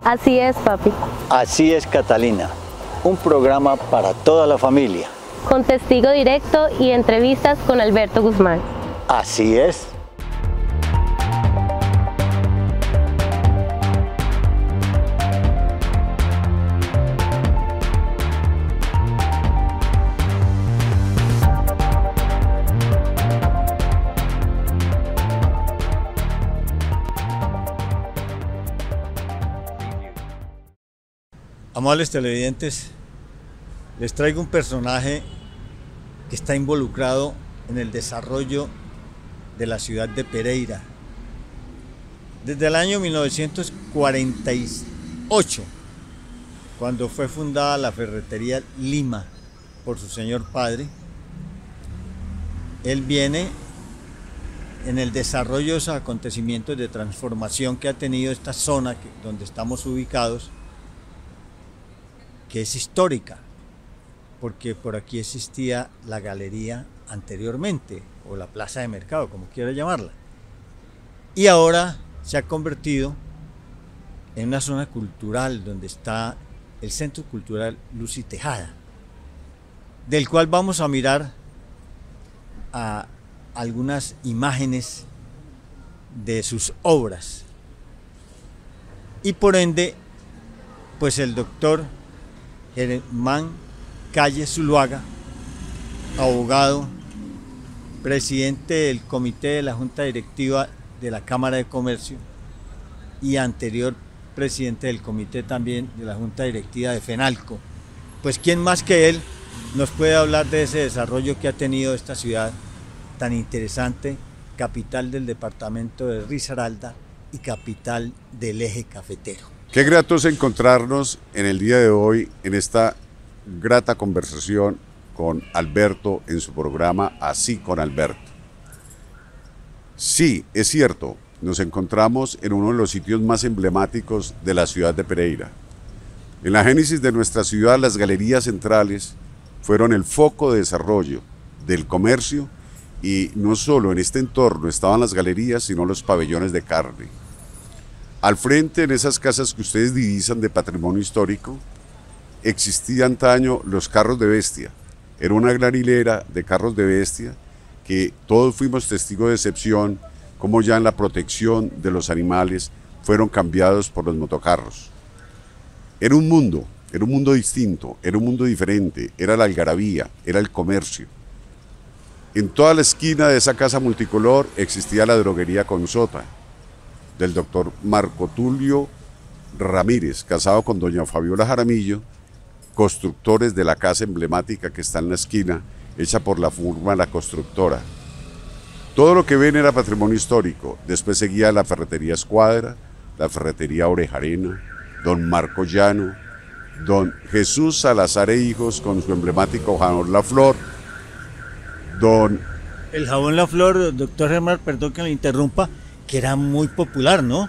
Así es, papi. Así es, Catalina. Un programa para toda la familia. Con testigo directo y entrevistas con Alberto Guzmán. Así es. Amables televidentes, les traigo un personaje que está involucrado en el desarrollo de la ciudad de Pereira. Desde el año 1948, cuando fue fundada la ferretería Lima por su señor padre, él viene en el desarrollo de esos acontecimientos de transformación que ha tenido esta zona donde estamos ubicados, que es histórica, porque por aquí existía la galería anteriormente, o la plaza de mercado, como quiera llamarla, y ahora se ha convertido en una zona cultural donde está el Centro Cultural Luz y Tejada, del cual vamos a mirar a algunas imágenes de sus obras, y por ende, pues el doctor Germán Calle Zuluaga, abogado, presidente del comité de la Junta Directiva de la Cámara de Comercio y anterior presidente del comité también de la Junta Directiva de FENALCO. Pues quién más que él nos puede hablar de ese desarrollo que ha tenido esta ciudad tan interesante, capital del departamento de Risaralda y capital del eje cafetero. Qué grato es encontrarnos en el día de hoy en esta grata conversación con Alberto en su programa Así con Alberto. Sí, es cierto, nos encontramos en uno de los sitios más emblemáticos de la ciudad de Pereira. En la génesis de nuestra ciudad, las galerías centrales fueron el foco de desarrollo del comercio, y no solo en este entorno estaban las galerías, sino los pabellones de carne. Al frente, en esas casas que ustedes divisan de patrimonio histórico, existían antaño los carros de bestia. Era una gran hilera de carros de bestia que todos fuimos testigos de excepción, como ya en la protección de los animales fueron cambiados por los motocarros. Era un mundo distinto, era un mundo diferente, era la algarabía, era el comercio. En toda la esquina de esa casa multicolor existía la droguería Consota, del doctor Marco Tulio Ramírez, casado con doña Fabiola Jaramillo, constructores de la casa emblemática que está en la esquina, hecha por la firma La Constructora. Todo lo que ven era patrimonio histórico. Después seguía la ferretería Escuadra, la ferretería Orejarena, don Marco Llano, don Jesús Salazar e Hijos con su emblemático jabón La Flor, El jabón La Flor, doctor Germán, perdón que me interrumpa, que era muy popular, ¿no?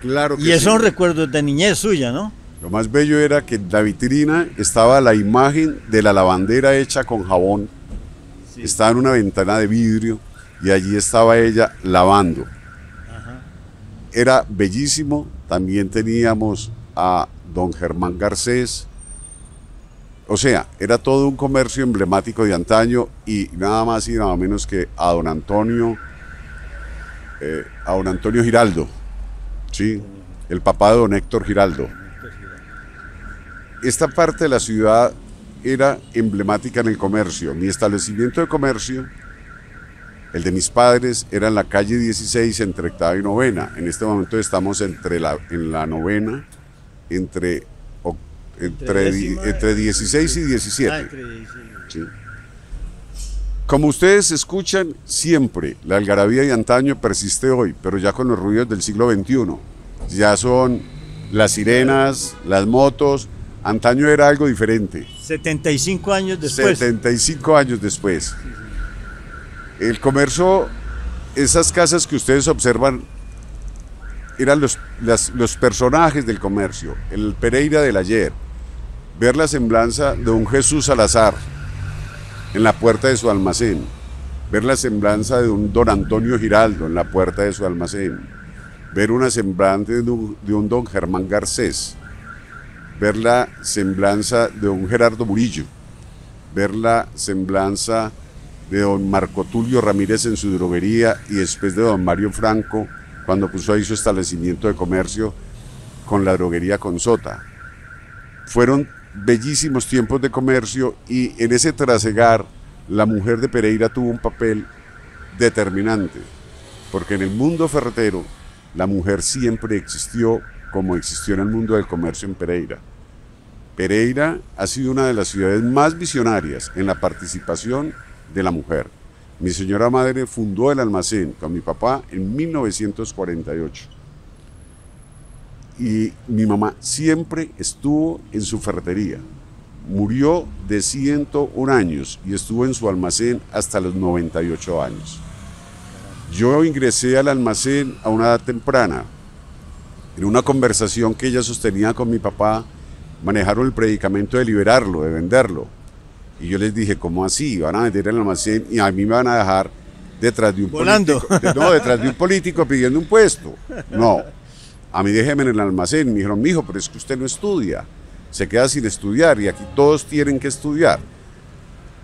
Claro que y esos sí. son recuerdos de niñez suya, ¿no? Lo más bello era que en la vitrina estaba la imagen de la lavandera hecha con jabón. Sí. Estaba en una ventana de vidrio y allí estaba ella lavando. Ajá. Era bellísimo. También teníamos a don Germán Garcés. O sea, era todo un comercio emblemático de antaño, y nada más y nada menos que a don Antonio Giraldo, ¿sí? El papá de don Héctor Giraldo. Esta parte de la ciudad era emblemática en el comercio. Mi establecimiento de comercio, el de mis padres, era en la calle 16 entre octava y novena. En este momento estamos en la novena, entre 16 y 17. ¿Sí? Como ustedes escuchan, siempre la algarabía de antaño persiste hoy, pero ya con los ruidos del siglo XXI. Ya son las sirenas, las motos. Antaño era algo diferente. 75 años después. 75 años después. El comercio, esas casas que ustedes observan, eran los personajes del comercio. El Pereira del ayer. Ver la semblanza de un Jesús Salazar en la puerta de su almacén. Ver la semblanza de un don Antonio Giraldo en la puerta de su almacén. ver una semblanza de un don Germán Garcés, ver la semblanza de don Gerardo Murillo, ver la semblanza de don Marco Tulio Ramírez en su droguería y después de don Mario Franco cuando puso ahí su establecimiento de comercio con la droguería Consota. Fueron bellísimos tiempos de comercio y en ese trasegar la mujer de Pereira tuvo un papel determinante, porque en el mundo ferretero la mujer siempre existió como existió en el mundo del comercio en Pereira. Pereira ha sido una de las ciudades más visionarias en la participación de la mujer. Mi señora madre fundó el almacén con mi papá en 1948 y mi mamá siempre estuvo en su ferretería. Murió de 101 años y estuvo en su almacén hasta los 98 años. Yo ingresé al almacén a una edad temprana. En una conversación que ella sostenía con mi papá, manejaron el predicamento de liberarlo, de venderlo. Y yo les dije, ¿cómo así? Van a vender el almacén y a mí me van a dejar detrás de un político. No, detrás de un político pidiendo un puesto. No, a mí déjeme en el almacén. Me dijeron, mijo, pero es que usted no estudia. Se queda sin estudiar y aquí todos tienen que estudiar.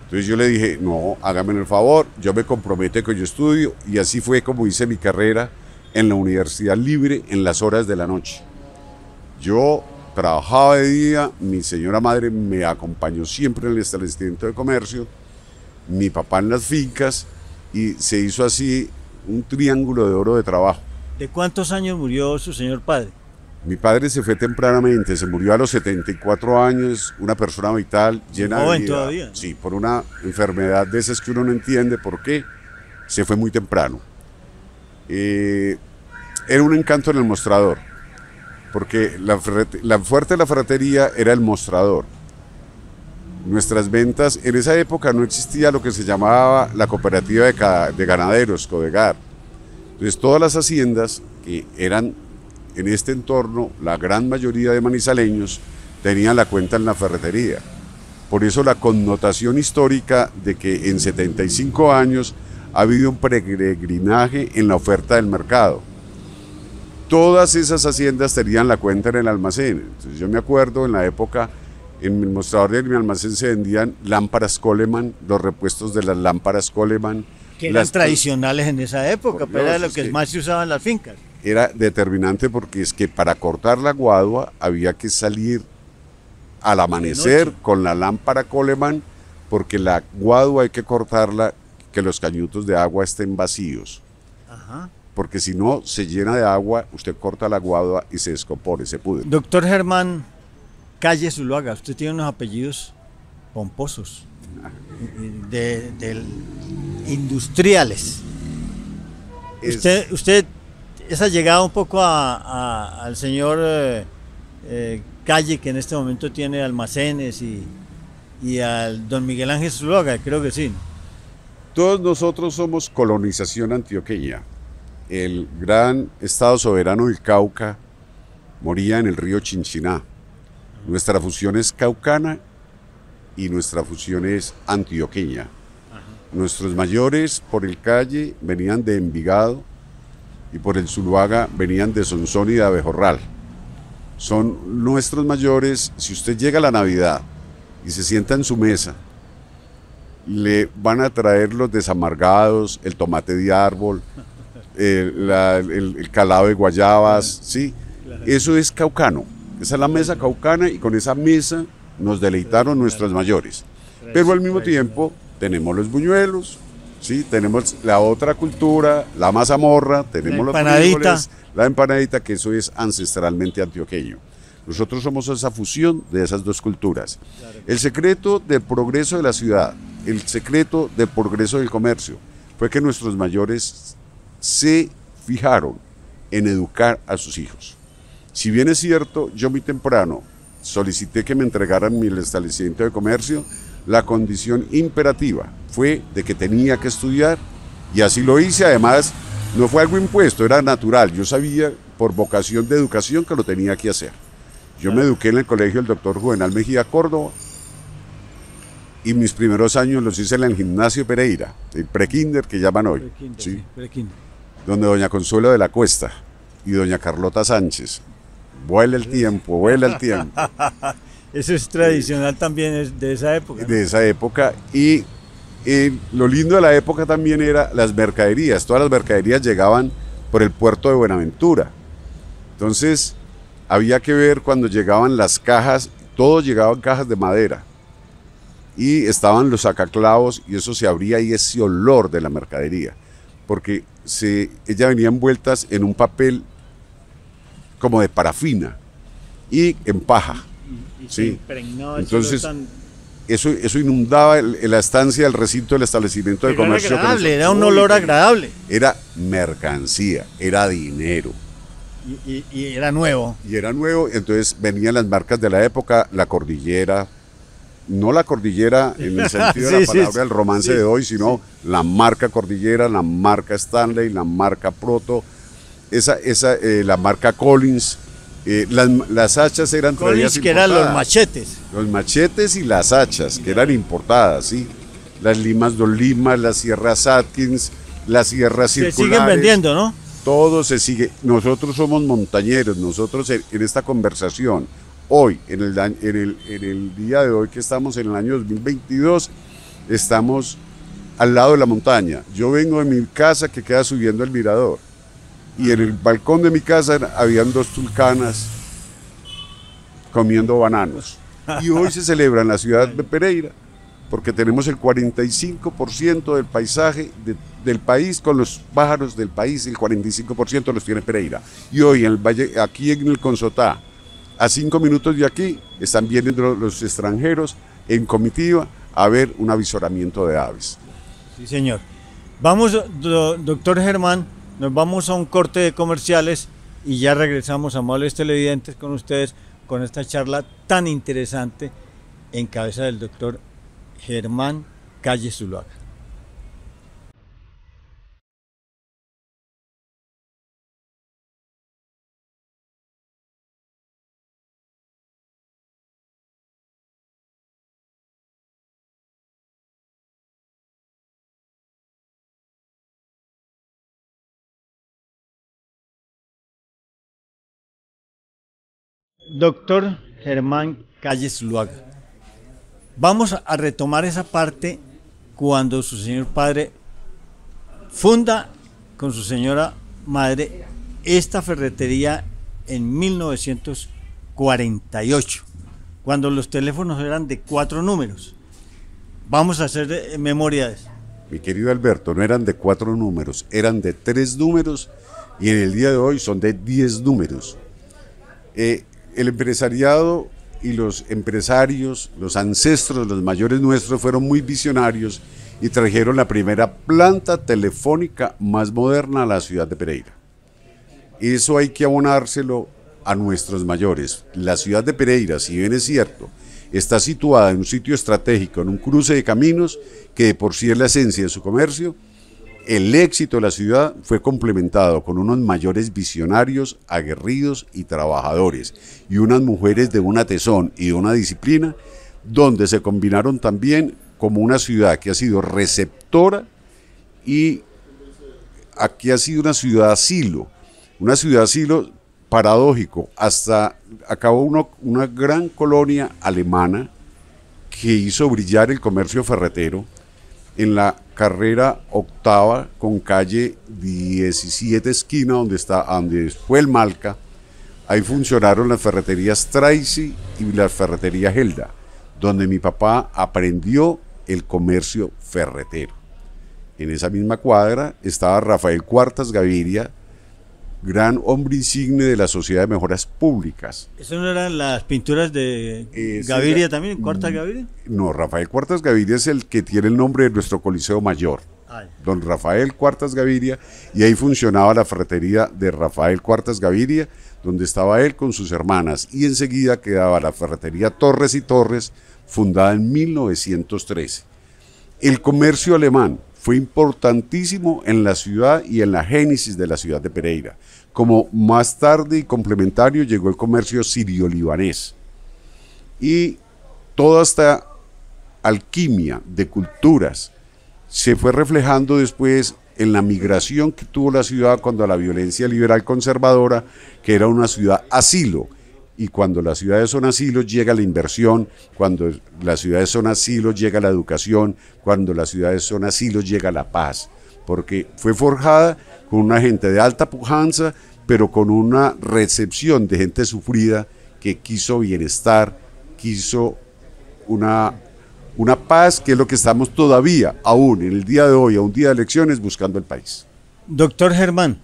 Entonces yo le dije, no, hágame el favor, yo me comprometo que yo estudio. Y así fue como hice mi carrera en la Universidad Libre en las horas de la noche. Yo trabajaba de día, mi señora madre me acompañó siempre en el establecimiento de comercio, mi papá en las fincas, y se hizo así un triángulo de oro de trabajo. ¿De cuántos años murió su señor padre? Mi padre se fue tempranamente, se murió a los 74 años, una persona vital, llena de vida. Todavía. Sí, por una enfermedad de esas que uno no entiende por qué, se fue muy temprano. Era un encanto en el mostrador, porque la fuerte de la ferretería era el mostrador. Nuestras ventas, en esa época no existía lo que se llamaba la cooperativa de ganaderos, Codegar. Entonces todas las haciendas que eran en este entorno, la gran mayoría de manizaleños tenían la cuenta en la ferretería. Por eso la connotación histórica de que en 75 años ha habido un peregrinaje en la oferta del mercado. Todas esas haciendas tenían la cuenta en el almacén. Entonces yo me acuerdo en la época, en el mostrador de mi almacén se vendían lámparas Coleman, los repuestos de las lámparas Coleman. Que eran tradicionales en esa época, pero era lo que más se usaba en las fincas. Era determinante porque es que para cortar la guadua había que salir al amanecer con la lámpara Coleman, porque la guadua hay que cortarla que los cañutos de agua estén vacíos. Ajá. Porque si no se llena de agua, usted corta la guadua y se descompone, se pudre. Doctor Germán Calle Zuluaga, usted tiene unos apellidos pomposos, industriales. Usted es allegado un poco al señor Calle, que en este momento tiene almacenes, y al don Miguel Ángel Zuluaga, creo que sí. Todos nosotros somos colonización antioqueña. El gran estado soberano del Cauca moría en el río Chinchiná. Nuestra fusión es caucana y nuestra fusión es antioqueña. Ajá. Nuestros mayores por el Calle venían de Envigado y por el Zuluaga venían de Sonsón y de Abejorral. Son nuestros mayores. Si usted llega a la Navidad y se sienta en su mesa, le van a traer los desamargados, el tomate de árbol, el calado de guayabas, ¿sí? Claro. Eso es caucano, esa es la mesa caucana y con esa mesa nos deleitaron nuestros mayores. Pero al mismo tiempo tenemos los buñuelos, ¿sí? Tenemos la otra cultura, la mazamorra, tenemos los frijoles, la empanadita, que eso es ancestralmente antioqueño. Nosotros somos esa fusión de esas dos culturas. El secreto del progreso de la ciudad, el secreto del progreso del comercio, fue que nuestros mayores se fijaron en educar a sus hijos. Si bien es cierto, yo muy temprano solicité que me entregaran mi establecimiento de comercio, la condición imperativa fue de que tenía que estudiar y así lo hice. Además, no fue algo impuesto, era natural. Yo sabía por vocación de educación que lo tenía que hacer. Yo me eduqué en el colegio del doctor Juvenal Mejía Córdoba y mis primeros años los hice en el gimnasio Pereira, el prekinder que llaman hoy, ¿sí? Donde doña Consuelo de la Cuesta y doña Carlota Sánchez. Vuela el tiempo, vuela el tiempo. Eso es tradicional también, es de esa época, ¿no? De esa época. Y lo lindo de la época también era las mercaderías. Todas las mercaderías llegaban por el puerto de Buenaventura. Entonces había que ver cuando llegaban las cajas, todos llegaban cajas de madera. Y estaban los sacaclavos y eso se abría y ese olor de la mercadería. Porque ellas venían envueltas en un papel como de parafina y en paja. Y Sí. se impregnó ese Entonces, olor tan- eso inundaba la estancia, el recinto del establecimiento de Pero era comercio. agradable, era un olor agradable. Era mercancía, era dinero. Y era nuevo. Y era nuevo, entonces venían las marcas de la época, la Cordillera, no la Cordillera en el sentido de la Sí, palabra sí, del romance sí, de hoy, sino la marca Cordillera, la marca Stanley, la marca Proto, la marca Collins. Las hachas eran traídas Collins, que eran los importadas. machetes. Los machetes y las hachas, que eran importadas, ¿sí? Las limas Don Limas, las sierras Atkins, las sierras Se circulares. siguen vendiendo, ¿no? Todo se sigue. Nosotros somos montañeros, nosotros en esta conversación, hoy, en el día de hoy que estamos en el año 2022, estamos al lado de la montaña. Yo vengo de mi casa que queda subiendo el mirador. Y en el balcón de mi casa habían 2 tulcanas comiendo bananos. Y hoy se celebra en la ciudad de Pereira, porque tenemos el 45% del paisaje del país con los pájaros del país, el 45% los tiene Pereira. Y hoy en el valle, aquí en el Consotá, a 5 minutos de aquí, están viniendo los extranjeros en comitiva a ver un avisoramiento de aves. Sí, señor. Vamos, doctor Germán, nos vamos a un corte de comerciales y ya regresamos, amables televidentes, con ustedes, con esta charla tan interesante en cabeza del doctor Germán Calle Zuluaga. Doctor Germán Calle Zuluaga, vamos a retomar esa parte cuando su señor padre funda con su señora madre esta ferretería en 1948, cuando los teléfonos eran de 4 números. Vamos a hacer memoria de eso. Mi querido Alberto, no eran de 4 números, eran de 3 números y en el día de hoy son de 10 números. El empresariado y los empresarios, los ancestros, los mayores nuestros, fueron muy visionarios y trajeron la primera planta telefónica más moderna a la ciudad de Pereira. Eso hay que abonárselo a nuestros mayores. La ciudad de Pereira, si bien es cierto, está situada en un sitio estratégico, en un cruce de caminos que de por sí es la esencia de su comercio. El éxito de la ciudad fue complementado con unos mayores visionarios, aguerridos y trabajadores, y unas mujeres de una tesón y de una disciplina, donde se combinaron también como una ciudad que ha sido receptora y aquí ha sido una ciudad asilo paradójico. Hasta acabó una gran colonia alemana que hizo brillar el comercio ferretero en la carrera 8ª con calle 17 esquina, donde fue el Malca. Ahí funcionaron las ferreterías Tracy y la ferretería Helda, donde mi papá aprendió el comercio ferretero. En esa misma cuadra estaba Rafael Cuartas Gaviria, gran hombre insigne de la Sociedad de Mejoras Públicas. ¿Eso no eran las pinturas de Gaviria también, Cuartas Gaviria? No, Rafael Cuartas Gaviria es el que tiene el nombre de nuestro Coliseo Mayor. Don Rafael Cuartas Gaviria, y ahí funcionaba la ferretería de Rafael Cuartas Gaviria, donde estaba él con sus hermanas, y enseguida quedaba la ferretería Torres y Torres, fundada en 1913. El comercio alemán fue importantísimo en la ciudad y en la génesis de la ciudad de Pereira, como más tarde y complementario llegó el comercio sirio-libanés. Y toda esta alquimia de culturas se fue reflejando después en la migración que tuvo la ciudad cuando la violencia liberal conservadora, que era una ciudad asilo, y cuando las ciudades son asilos llega la inversión, cuando las ciudades son asilos llega la educación, cuando las ciudades son asilos llega la paz, porque fue forjada con una gente de alta pujanza, pero con una recepción de gente sufrida que quiso bienestar, quiso una paz, que es lo que estamos todavía, aún en el día de hoy, a un día de elecciones, buscando el país. Doctor Germán,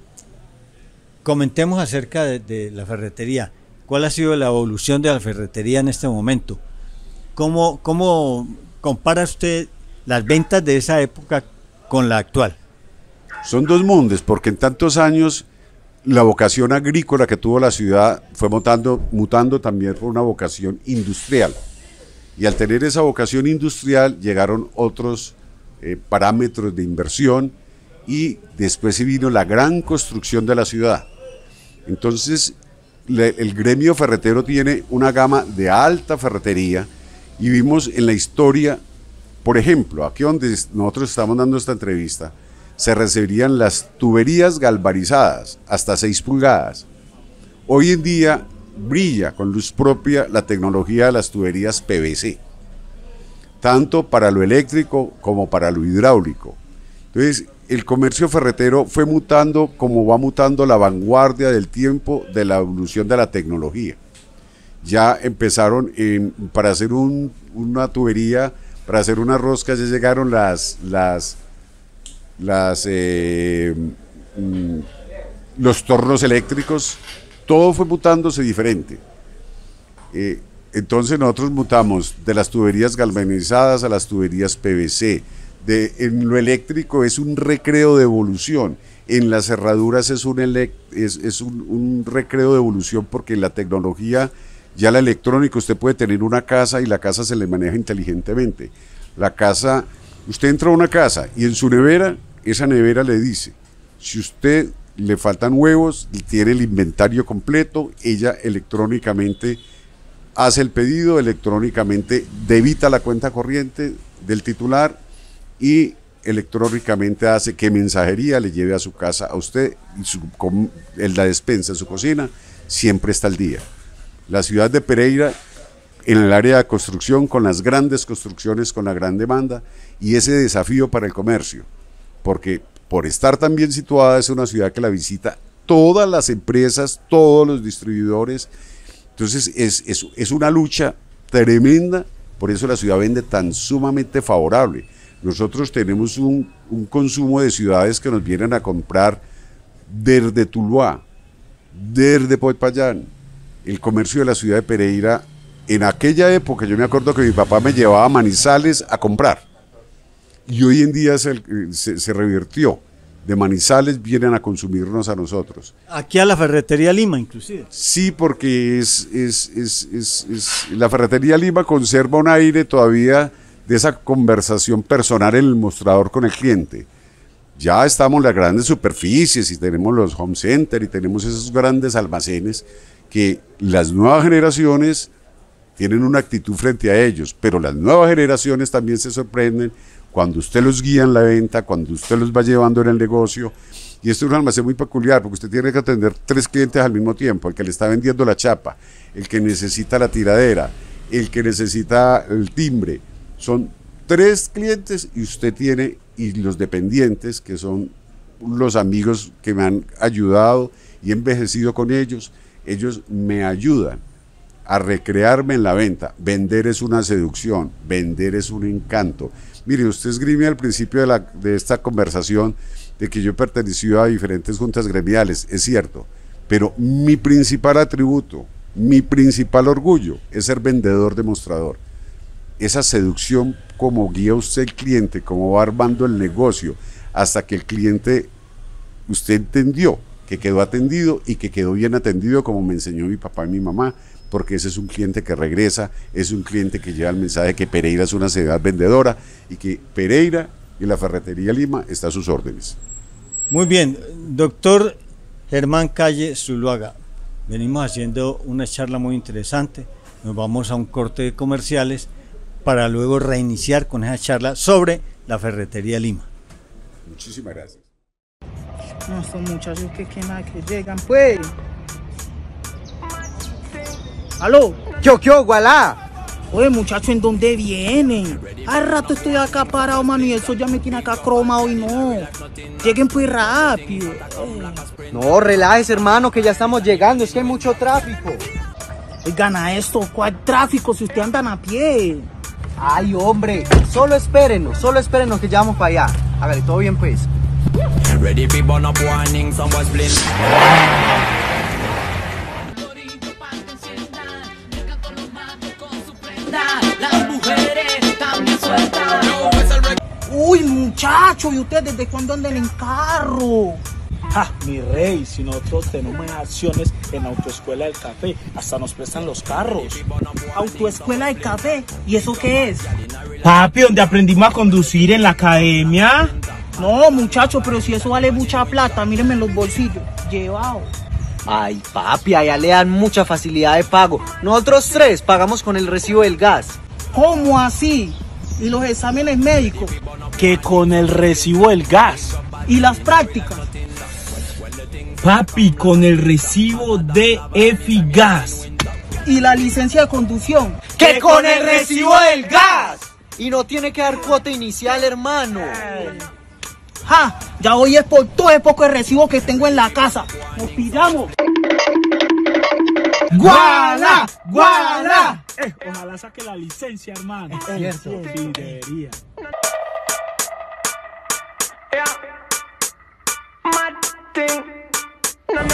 comentemos acerca de la ferretería. ¿Cuál ha sido la evolución de la ferretería en este momento? ¿Cómo compara usted las ventas de esa época con la actual? Son dos mundos, porque en tantos años la vocación agrícola que tuvo la ciudad fue mutando también por una vocación industrial. Y al tener esa vocación industrial llegaron otros parámetros de inversión y después se vino la gran construcción de la ciudad. Entonces el gremio ferretero tiene una gama de alta ferretería y vimos en la historia, por ejemplo, aquí donde nosotros estamos dando esta entrevista, se recibirían las tuberías galvanizadas hasta 6 pulgadas. Hoy en día brilla con luz propia la tecnología de las tuberías PVC, tanto para lo eléctrico como para lo hidráulico. Entonces, el comercio ferretero fue mutando como va mutando la vanguardia del tiempo de la evolución de la tecnología. Ya empezaron para hacer una tubería, para hacer unas roscas, ya llegaron los tornos eléctricos. Todo fue mutándose diferente. Entonces nosotros mutamos de las tuberías galvanizadas a las tuberías PVC. En lo eléctrico es un recreo de evolución. En las cerraduras es un recreo de evolución, porque la tecnología, ya la electrónica, usted puede tener una casa y la casa se le maneja inteligentemente. La casa, usted entra a una casa y en su nevera, esa nevera le dice, si usted le faltan huevos, tiene el inventario completo, ella electrónicamente hace el pedido, electrónicamente debita la cuenta corriente del titular y electrónicamente hace que mensajería le lleve a su casa a usted, y la despensa en su cocina siempre está al día. La ciudad de Pereira, en el área de construcción, con las grandes construcciones, con la gran demanda y ese desafío para el comercio, porque por estar tan bien situada es una ciudad que la visita todas las empresas, todos los distribuidores. Entonces es una lucha tremenda, por eso la ciudad vende tan sumamente favorable. Nosotros tenemos un consumo de ciudades que nos vienen a comprar desde Tuluá, desde Popayán. El comercio de la ciudad de Pereira, en aquella época yo me acuerdo que mi papá me llevaba a Manizales a comprar, y hoy en día se revirtió. De Manizales vienen a consumirnos a nosotros. Aquí a la Ferretería Lima, inclusive. Sí, porque la Ferretería Lima conserva un aire todavía de esa conversación personal en el mostrador con el cliente. Ya estamos en las grandes superficies y tenemos los home center y tenemos esos grandes almacenes que las nuevas generaciones tienen una actitud frente a ellos, pero las nuevas generaciones también se sorprenden cuando usted los guía en la venta, cuando usted los va llevando en el negocio. Y esto es un almacén muy peculiar, porque usted tiene que atender 3 clientes al mismo tiempo: el que le está vendiendo la chapa, el que necesita la tiradera, el que necesita el timbre. Son 3 clientes y usted tiene, y los dependientes, que son los amigos que me han ayudado y he envejecido con ellos. Ellos me ayudan a recrearme en la venta. Vender es una seducción, vender es un encanto. Mire, usted esgrime al principio de esta conversación de que yo he pertenecido a diferentes juntas gremiales, es cierto, pero mi principal atributo, mi principal orgullo es ser vendedor demostrador. Esa seducción, como guía usted al cliente, como va armando el negocio, hasta que el cliente, usted entendió que quedó atendido y que quedó bien atendido, como me enseñó mi papá y mi mamá, porque ese es un cliente que regresa, es un cliente que lleva el mensaje de que Pereira es una ciudad vendedora y que Pereira y la Ferretería Lima está a sus órdenes. Muy bien, doctor Germán Calle Zuluaga, venimos haciendo una charla muy interesante, nos vamos a un corte de comerciales para luego reiniciar con esa charla sobre la Ferretería Lima. Muchísimas gracias. No, estos muchachos que nada que llegan, pues. ¿Aló? ¿Qué, Gualá? Oye, muchacho, ¿en dónde vienen? Hace rato estoy acá parado, mano, y eso ya me tiene acá cromado y no. Lleguen pues rápido. No, relájese, hermano, que ya estamos llegando, es que hay mucho tráfico. Oigan a esto, ¿cuál tráfico si ustedes andan a pie? Ay, hombre, solo espérenos que ya vamos para allá. Hágale, todo bien pues. Ready for burn up warning, someone's blind. Las mujeres también sueltan. Uy, muchacho, ¿y ustedes desde cuándo andan en carro? Ja, mi rey, si nosotros tenemos acciones en Autoescuela del Café, hasta nos prestan los carros. ¿Autoescuela de café? ¿Y eso qué es? Papi, ¿donde aprendimos a conducir en la academia? No, muchacho, pero si eso vale mucha plata, mírenme en los bolsillos. Llevado. Ay, papi, allá le dan mucha facilidad de pago. Nosotros 3 pagamos con el recibo del gas. ¿Cómo así? ¿Y los exámenes médicos? Que con el recibo del gas. ¿Y las prácticas? Papi, con el recibo de Efigas. ¿Y la licencia de conducción? ¡Que con el recibo del gas! Y no tiene que dar cuota inicial, hermano. ¡Ja! Ya hoy es por todo el poco de recibo que tengo en la casa. ¡Nos pillamos! ¡Guala! ¡Guala! Ojalá saque la licencia, hermano. Es cierto. Sí, debería.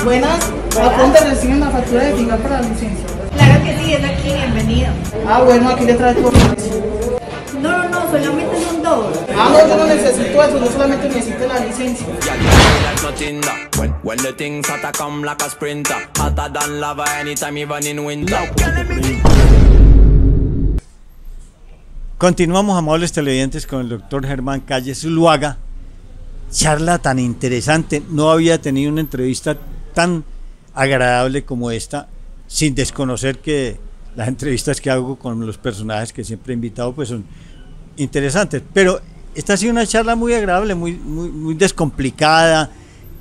Buenas, ¿a dónde reciben la factura de Efigas para la licencia? Claro que sí, es aquí, bienvenido. Ah, bueno, aquí le trae tu No, solamente son 2. Ah, no, yo no necesito eso, yo solamente necesito la licencia. When the things hotter come like a sprinter, hotter than lava anytime even in winter. Continuamos, amables televidentes, con el doctor Germán Calle Zuluaga. Charla tan interesante, no había tenido una entrevista tan agradable como esta, sin desconocer que las entrevistas que hago con los personajes que siempre he invitado pues son interesantes, pero esta ha sido una charla muy agradable, muy descomplicada,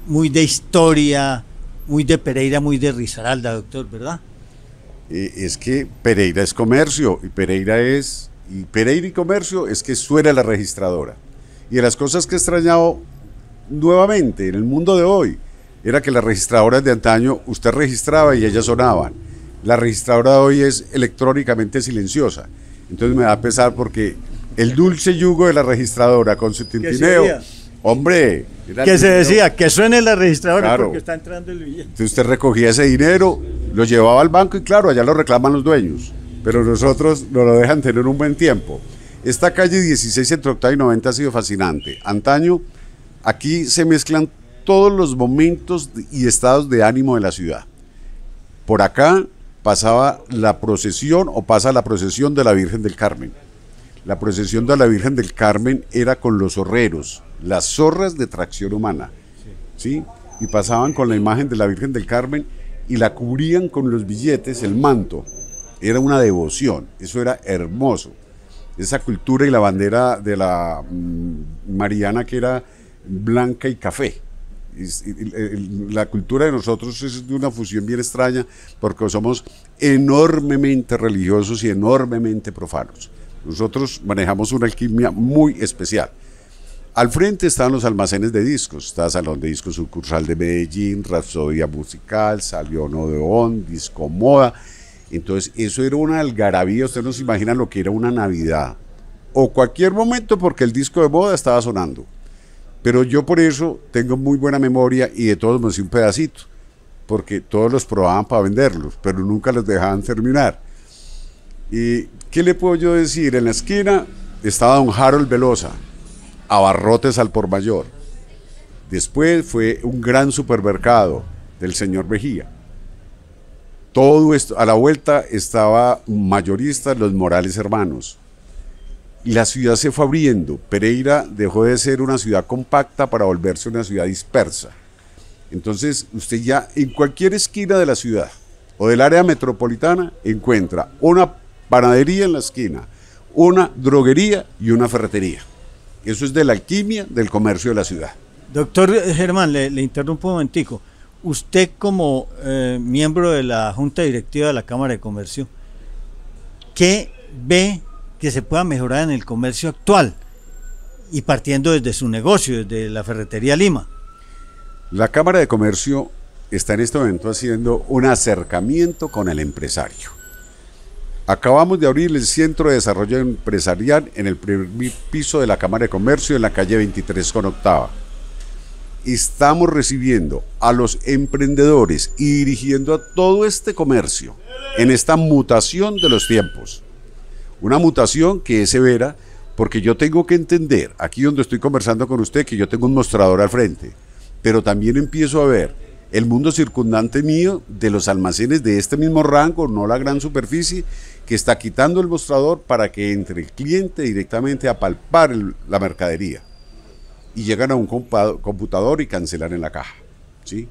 muy de historia, muy de Pereira, muy de Risaralda, doctor, ¿verdad? Es que Pereira es comercio, y Pereira y comercio es que suena la registradora. Y de las cosas que he extrañado nuevamente en el mundo de hoy, era que las registradoras de antaño, usted registraba y ellas sonaban. La registradora de hoy es electrónicamente silenciosa. Entonces me da pesar porque el dulce yugo de la registradora con su tintineo, hombre, que se decía que suene la registradora, claro, porque está entrando el billete. Entonces usted recogía ese dinero, lo llevaba al banco y claro, allá lo reclaman los dueños, pero nosotros nos lo dejan tener un buen tiempo. Esta calle 16 entre Octava y 90 ha sido fascinante. Antaño, aquí se mezclan todos los momentos y estados de ánimo de la ciudad. Por acá pasaba la procesión o pasa la procesión de la Virgen del Carmen. La procesión de la Virgen del Carmen era con los zorreros, las zorras de tracción humana, ¿sí? Y pasaban con la imagen de la Virgen del Carmen y la cubrían con los billetes, el manto. Era una devoción, eso era hermoso. Esa cultura y la bandera de la Mariana que era blanca y café. La cultura de nosotros es de una fusión bien extraña porque somos enormemente religiosos y enormemente profanos. Nosotros manejamos una alquimia muy especial. Al frente estaban los almacenes de discos, está Salón de Discos Sucursal de Medellín, Rapsodia Musical, Salió Odeón, Disco Moda. Entonces eso era una algarabía, ustedes no se imaginan lo que era una Navidad o cualquier momento porque el disco de moda estaba sonando. Pero yo por eso tengo muy buena memoria y de todos me hice un pedacito, porque todos los probaban para venderlos, pero nunca los dejaban terminar. ¿Y qué le puedo yo decir? En la esquina estaba don Harold Velosa, abarrotes al por mayor. Después fue un gran supermercado del señor Mejía. Todo esto, a la vuelta estaba mayorista Los Morales Hermanos. Y la ciudad se fue abriendo. Pereira dejó de ser una ciudad compacta para volverse una ciudad dispersa. Entonces usted ya en cualquier esquina de la ciudad o del área metropolitana encuentra una panadería en la esquina, una droguería y una ferretería. Eso es de la alquimia del comercio de la ciudad. Doctor Germán, le interrumpo un momentico. Usted como miembro de la Junta Directiva de la Cámara de Comercio, ¿qué ve que se pueda mejorar en el comercio actual? Y partiendo desde su negocio, desde la Ferretería Lima. La Cámara de Comercio está en este momento haciendo un acercamiento con el empresario. Acabamos de abrir el Centro de Desarrollo Empresarial en el primer piso de la Cámara de Comercio en la calle 23 con octava. Estamos recibiendo a los emprendedores y dirigiendo a todo este comercio en esta mutación de los tiempos. Una mutación que es severa porque yo tengo que entender, aquí donde estoy conversando con usted, que yo tengo un mostrador al frente, pero también empiezo a ver el mundo circundante mío de los almacenes de este mismo rango, no la gran superficie, que está quitando el mostrador para que entre el cliente directamente a palpar la mercadería. Y llegan a un computador y cancelan en la caja, ¿sí?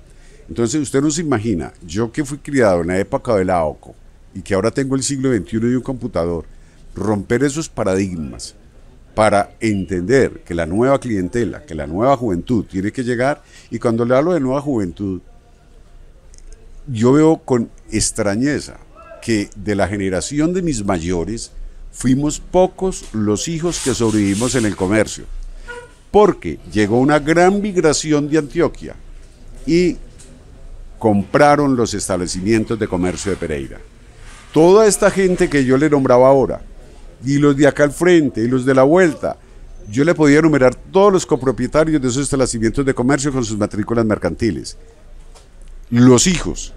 Entonces usted no se imagina, yo que fui criado en la época de la AOCO y que ahora tengo el siglo XXI y un computador, romper esos paradigmas para entender que la nueva clientela, que la nueva juventud tiene que llegar. Y cuando le hablo de nueva juventud, yo veo con extrañeza que de la generación de mis mayores fuimos pocos los hijos que sobrevivimos en el comercio, porque llegó una gran migración de Antioquia y compraron los establecimientos de comercio de Pereira. Toda esta gente que yo le nombraba ahora, y los de acá al frente, y los de la vuelta, yo le podía enumerar todos los copropietarios de esos establecimientos de comercio con sus matrículas mercantiles. Los hijos,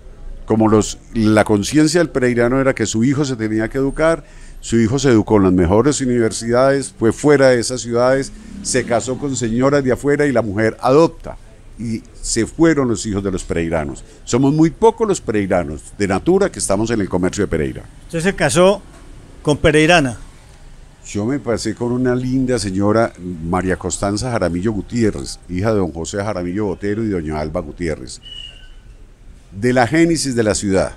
como la conciencia del pereirano era que su hijo se tenía que educar, su hijo se educó en las mejores universidades, fue fuera de esas ciudades, se casó con señoras de afuera y la mujer adopta. Y se fueron los hijos de los pereiranos. Somos muy pocos los pereiranos de natura que estamos en el comercio de Pereira. Usted se casó con pereirana. Yo me pasé con una linda señora, María Constanza Jaramillo Gutiérrez, hija de don José Jaramillo Botero y doña Alba Gutiérrez. De la génesis de la ciudad.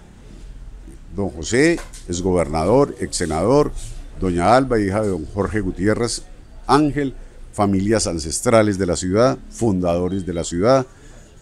Don José es gobernador, ex senador, doña Alba, hija de don Jorge Gutiérrez Ángel, familias ancestrales de la ciudad, fundadores de la ciudad.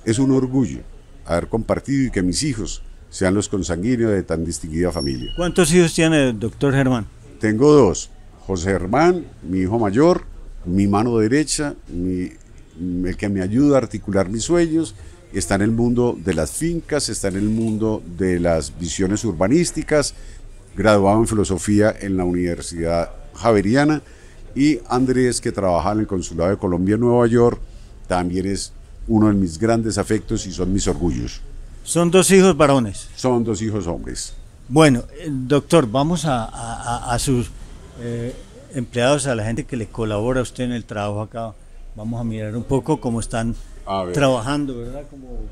Es un orgullo haber compartido y que mis hijos sean los consanguíneos de tan distinguida familia. ¿Cuántos hijos tiene el doctor Germán? Tengo dos, José Germán, mi hijo mayor, mi mano derecha, el que me ayuda a articular mis sueños, está en el mundo de las fincas, está en el mundo de las visiones urbanísticas, graduado en filosofía en la Universidad Javeriana, y Andrés, que trabaja en el Consulado de Colombia en Nueva York, también es uno de mis grandes afectos y son mis orgullos. ¿Son dos hijos varones? Son dos hijos hombres. Bueno, doctor, vamos a sus empleados, a la gente que le colabora a usted en el trabajo acá. Vamos a mirar un poco cómo están trabajando, ¿verdad? Cómo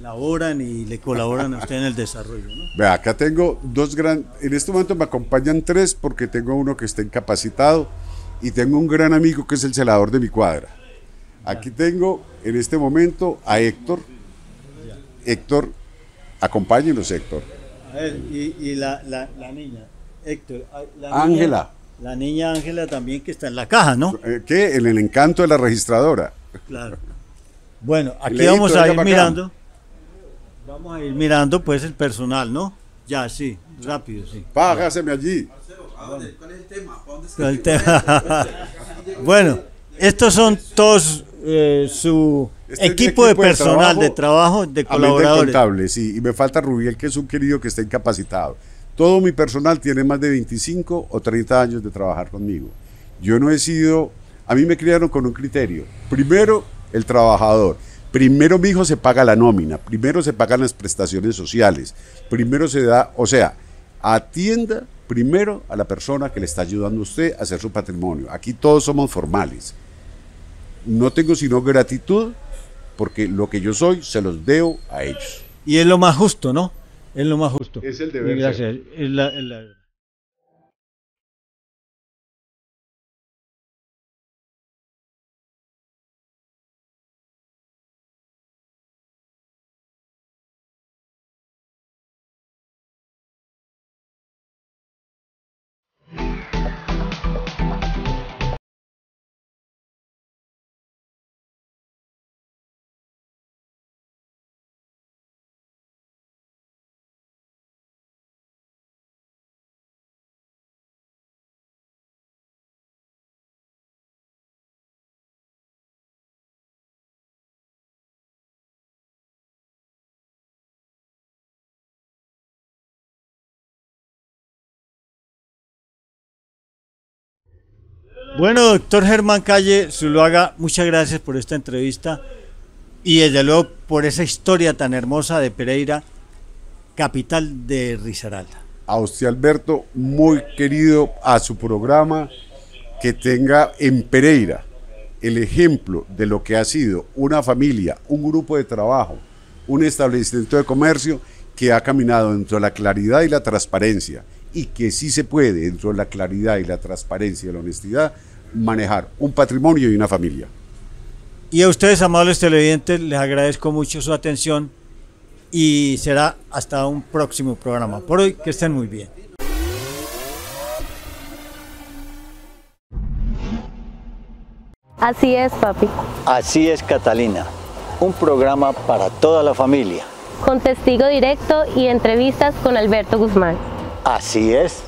laboran y le colaboran a usted en el desarrollo, ¿no? Vea, acá tengo dos en este momento me acompañan tres porque tengo uno que está incapacitado y tengo un gran amigo que es el celador de mi cuadra. Aquí tengo en este momento a Héctor. Héctor, acompáñenos, Héctor. A ver, y la niña, Héctor. Ángela. La niña Ángela también, que está en la caja, ¿no? ¿Qué? En el encanto de la registradora. Claro. Bueno, aquí vamos a ir mirando. Vamos a ir mirando pues el personal, ¿no? Ya, sí, rápido, sí. Págaseme allí. ¿Cuál es el tema? Bueno, estos son todos su equipo de personal, de trabajo, de colaboradores. Contable, sí, y me falta Rubiel, que es un querido que está incapacitado. Todo mi personal tiene más de 25 o 30 años de trabajar conmigo. Yo no he sido, a mí me criaron con un criterio. Primero, el trabajador. Primero, mi hijo, se paga la nómina. Primero se pagan las prestaciones sociales. Primero se da, o sea, atienda primero a la persona que le está ayudando a usted a hacer su patrimonio. Aquí todos somos formales. No tengo sino gratitud porque lo que yo soy se los debo a ellos. Y es lo más justo, ¿no? Es lo más justo. Es el deber. Gracias. Es Bueno, doctor Germán Calle Zuluaga, muchas gracias por esta entrevista y desde luego por esa historia tan hermosa de Pereira, capital de Risaralda. A usted, Alberto, muy querido a su programa, que tenga en Pereira el ejemplo de lo que ha sido una familia, un grupo de trabajo, un establecimiento de comercio que ha caminado dentro de la claridad y la transparencia, y que sí se puede, dentro de la claridad y la transparencia y la honestidad, manejar un patrimonio y una familia. Y a ustedes, amables televidentes, les agradezco mucho su atención y será hasta un próximo programa. Por hoy, que estén muy bien. Así es, papi. Así es, Catalina. Un programa para toda la familia. Con testigo directo y entrevistas con Alberto Guzmán. Así es.